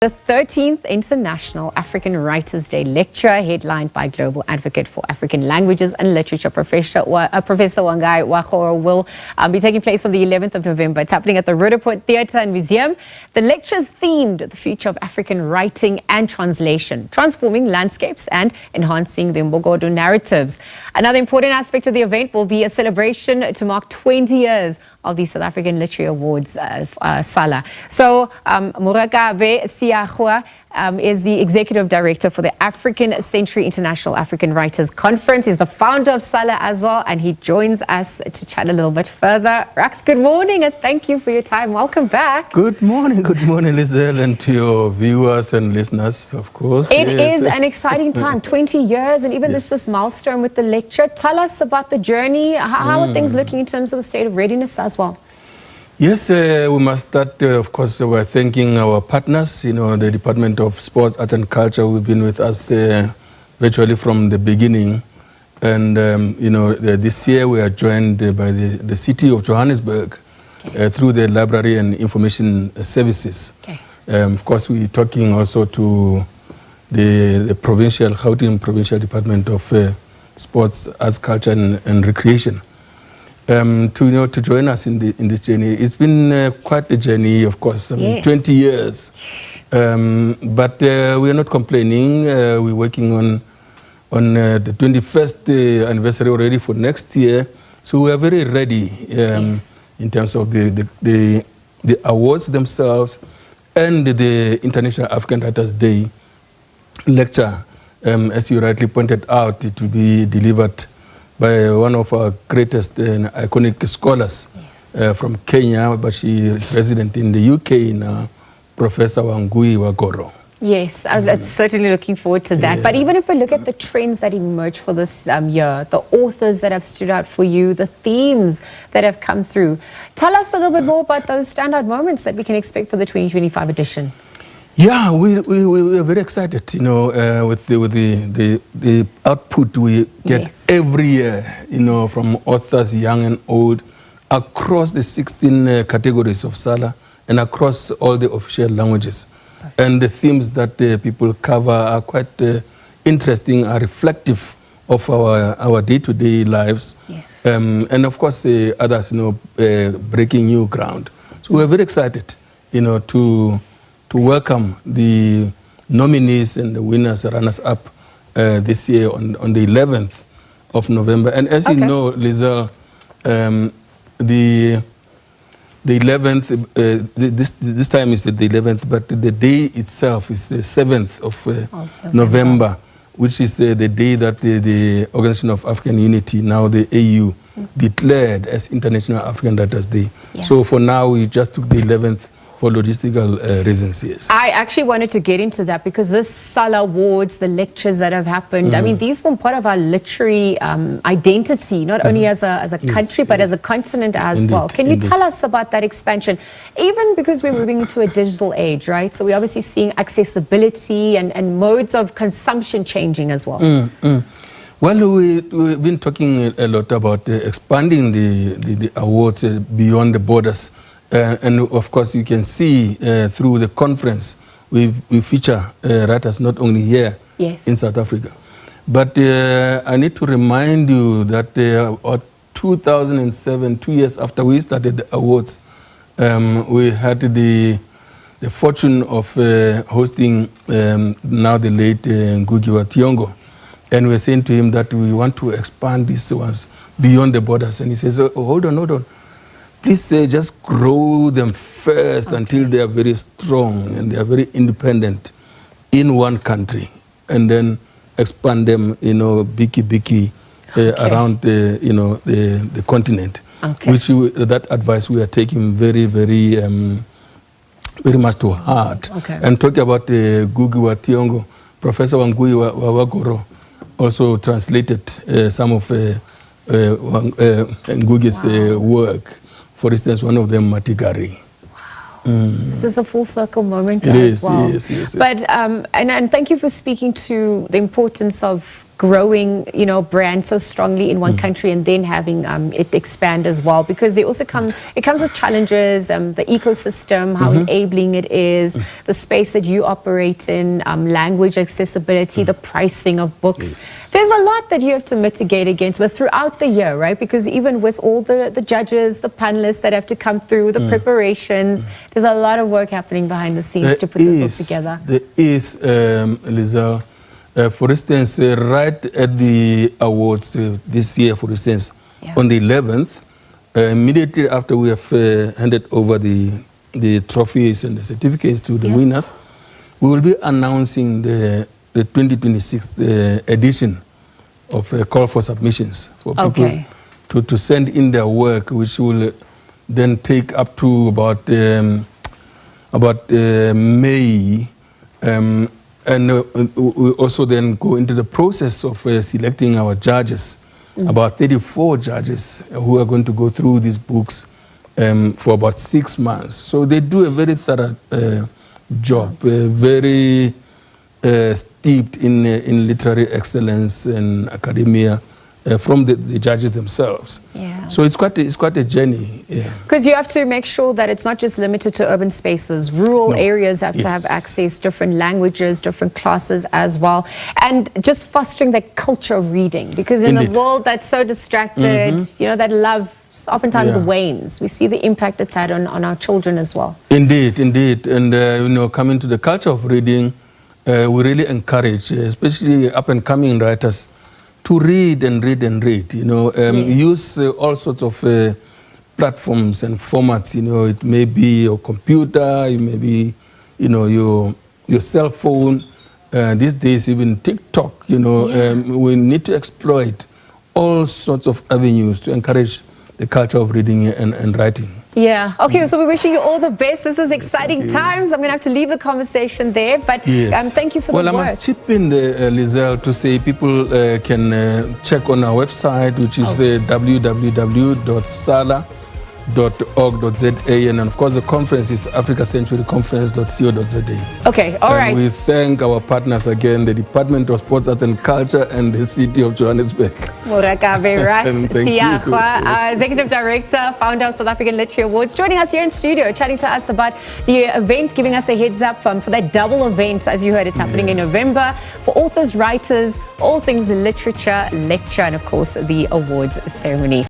The 13th International African Writers' Day lecture, headlined by global advocate for African languages and literature, Professor Wangui, Goro Will, be taking place on the 11th of November. It's happening at the Roodepoort Theatre and Museum. The lecture is themed the future of African writing and translation, transforming landscapes and enhancing the Mbokodo narratives. Another important aspect of the event will be a celebration to mark 20 years of the South African Literary Awards, SALA. So Morakabe Seakhoa is the Executive Director for the African Century International African Writers Conference. He's the founder of SALA as well, and he joins us to chat a little bit further. Rax, good morning, and thank you for your time. Welcome back. Good morning, Lizelle, and to your viewers and listeners, of course. It is an exciting time, 20 years, and even this milestone with the lecture. Tell us about the journey. How are things looking in terms of the state of readiness as well? Yes, we must start, of course, we're thanking our partners, the Department of Sports, Arts and Culture, who've been with us virtually from the beginning. And, this year we are joined by the city of Johannesburg through the Library and Information Services. Of course, we're talking also to the Gauteng Provincial Department of Sports, Arts, Culture and Recreation. To join us in this journey. It's been quite a journey, of course. 20 years, but we are not complaining. We're working on the 21st anniversary already for next year, so we are very ready in terms of the awards themselves and the International African Writers' Day lecture. As you rightly pointed out, it will be delivered by one of our greatest and iconic scholars from Kenya, but she is resident in the UK now, Professor Wangui Goro. Yes, I'm certainly looking forward to that. But even if we look at the trends that emerge for this year, the authors that have stood out for you, the themes that have come through, tell us a little bit more about those standout moments that we can expect for the 2025 edition. Yeah, we are very excited, with the output we get every year, from authors young and old, across the 16 categories of SALA and across all the official languages. And the themes that people cover are quite interesting, are reflective of our day-to-day lives. And of course, others, breaking new ground. So we're very excited, to welcome the nominees and the winners, runners-up this year on the 11th of November. And as you know, Lizelle, the 11th, this time is the 11th, but the day itself is the 7th of November, which is the day that the Organization of African Unity, now the AU, declared as International African Writers' Day. So for now, we just took the 11th for logistical reasons, yes. I actually wanted to get into that because this SALA Awards, the lectures that have happened, I mean, these form part of our literary identity, not only as a country, but as a continent as well. Can you tell us about that expansion? Even because we're moving into a digital age, right? So we're obviously seeing accessibility and modes of consumption changing as well. Well, we've been talking a lot about expanding the awards beyond the borders. And of course, you can see through the conference, we feature writers not only here in South Africa. But I need to remind you that 2007, 2 years after we started the awards, we had the fortune of hosting now the late Ngugui Wa. And we're saying to him that we want to expand these ones beyond the borders. And he says, hold on. Please just grow them first until they are very strong and they are very independent in one country, and then expand them, biki around the continent. Which that advice we are taking very, very much to heart. And talking about Ngugui Wa, Professor Wangui Wa Goro also translated some of Ngugi's work. For instance, one of them, Matigari. This is a full circle moment as well. Yes. But and thank you for speaking to the importance of growing, you know, brand so strongly in one country and then having it expand as well? Because they also it comes with challenges, the ecosystem, how enabling it is, the space that you operate in, language accessibility, the pricing of books. Yes. There's a lot that you have to mitigate against, but throughout the year, right? Because even with all the judges, the panelists that have to come through, the preparations, there's a lot of work happening behind the scenes to put this all together. There is, Lisa, for instance, right at the awards this year, for instance, on the 11th, immediately after we have handed over the trophies and the certificates to the winners, we will be announcing the 2026 edition of a call for submissions for people to send in their work, which will then take up to about May, and we also then go into the process of selecting our judges, about 34 judges who are going to go through these books for about 6 months. So they do a very thorough job, very steeped in literary excellence and academia from the judges themselves. Yeah. So it's quite a journey. Because you have to make sure that it's not just limited to urban spaces. Rural areas have to have access, different languages, different classes as well. And just fostering the culture of reading. Because in a world that's so distracted, you know, that love oftentimes wanes. We see the impact it's had on our children as well. Indeed. And, you know, coming to the culture of reading, we really encourage, especially up-and-coming writers, to read and read and read. You know, use all sorts of platforms and formats. You know, it may be your computer, it may be, you know, your cell phone. These days, even TikTok. You know, we need to exploit all sorts of avenues to encourage the culture of reading and writing. Yeah. Okay, so we're wishing you all the best. This is exciting times. I'm going to have to leave the conversation there, but thank you for the work. Well, I must chip in, Lizelle, to say people can check on our website, which is www.sala.org.za, and of course the conference is africacenturyconference.co.za. Okay, all right. We thank our partners again, the Department of Sports, Arts and Culture and the City of Johannesburg. Morakabe Seakhoa, Executive Director, Founder of South African Literature Awards, joining us here in studio, chatting to us about the event, giving us a heads up for that double event. As you heard, it's happening in November for authors, writers, all things literature, lecture, and of course the awards ceremony.